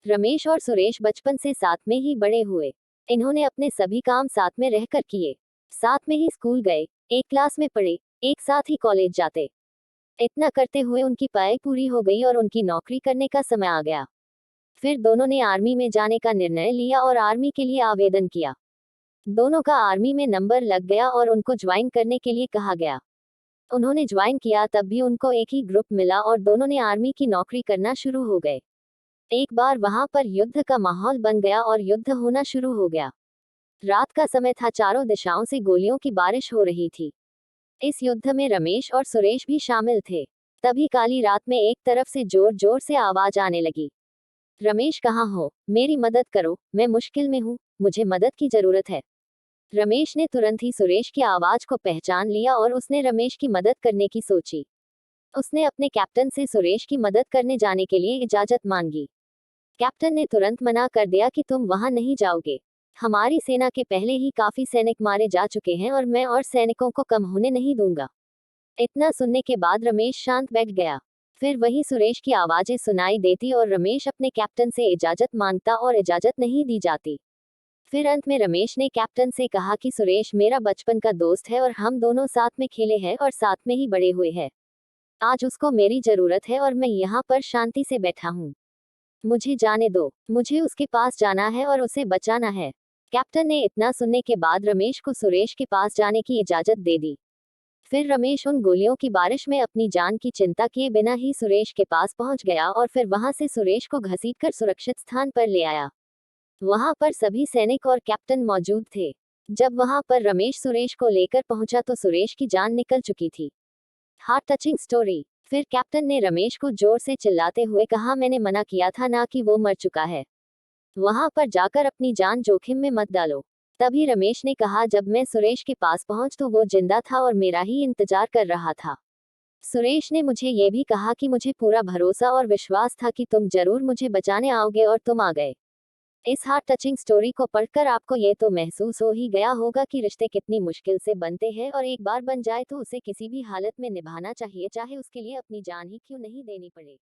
रमेश और सुरेश बचपन से साथ में ही बड़े हुए। इन्होंने अपने सभी काम साथ में रहकर किए। साथ में ही स्कूल गए, एक क्लास में पढ़े, एक साथ ही कॉलेज जाते। इतना करते हुए उनकी पढ़ाई पूरी हो गई और उनकी नौकरी करने का समय आ गया। फिर दोनों ने आर्मी में जाने का निर्णय लिया और आर्मी के लिए आवेदन किया। दोनों का आर्मी में नंबर लग गया और उनको ज्वाइन करने के लिए कहा गया। उन्होंने ज्वाइन किया तब भी उनको एक ही ग्रुप मिला और दोनों ने आर्मी की नौकरी करना शुरू हो गए। एक बार वहां पर युद्ध का माहौल बन गया और युद्ध होना शुरू हो गया। रात का समय था, चारों दिशाओं से गोलियों की बारिश हो रही थी। इस युद्ध में रमेश और सुरेश भी शामिल थे। तभी काली रात में एक तरफ से जोर जोर से आवाज आने लगी, रमेश कहाँ हो, मेरी मदद करो, मैं मुश्किल में हूँ, मुझे मदद की जरूरत है। रमेश ने तुरंत ही सुरेश की आवाज को पहचान लिया और उसने रमेश की मदद करने की सोची। उसने अपने कैप्टन से सुरेश की मदद करने जाने के लिए इजाजत मांगी। कैप्टन ने तुरंत मना कर दिया कि तुम वहां नहीं जाओगे। हमारी सेना के पहले ही काफी सैनिक मारे जा चुके हैं और मैं और सैनिकों को कम होने नहीं दूंगा। इतना सुनने के बाद रमेश शांत बैठ गया। फिर वही सुरेश की आवाजें सुनाई देती और रमेश अपने कैप्टन से इजाजत मांगता और इजाजत नहीं दी जाती। फिर अंत में रमेश ने कैप्टन से कहा कि सुरेश मेरा बचपन का दोस्त है और हम दोनों साथ में खेले हैं और साथ में ही बड़े हुए हैं। आज उसको मेरी जरूरत है और मैं यहाँ पर शांति से बैठा हूँ। मुझे जाने दो, मुझे उसके पास जाना है और उसे बचाना है। कैप्टन ने इतना सुनने के बाद रमेश को सुरेश के पास जाने की इजाजत दे दी। फिर रमेश उन गोलियों की बारिश में अपनी जान की चिंता किए बिना ही सुरेश के पास पहुंच गया और फिर वहां से सुरेश को घसीटकर सुरक्षित स्थान पर ले आया। वहां पर सभी सैनिक और कैप्टन मौजूद थे। जब वहां पर रमेश सुरेश को लेकर पहुंचा तो सुरेश की जान निकल चुकी थी। Heart touching story. फिर कैप्टन ने रमेश को जोर से चिल्लाते हुए कहा, मैंने मना किया था ना कि वो मर चुका है। वहां पर जाकर अपनी जान जोखिम में मत डालो। तभी रमेश ने कहा, जब मैं सुरेश के पास पहुंच तो वो जिंदा था और मेरा ही इंतजार कर रहा था। सुरेश ने मुझे ये भी कहा कि मुझे पूरा भरोसा और विश्वास था कि तुम जरूर मुझे बचाने आओगे और तुम आ गए। इस हार्ट टचिंग स्टोरी को पढ़कर आपको ये तो महसूस हो ही गया होगा कि रिश्ते कितनी मुश्किल से बनते हैं और एक बार बन जाए तो उसे किसी भी हालत में निभाना चाहिए, चाहे उसके लिए अपनी जान ही क्यों नहीं देनी पड़े।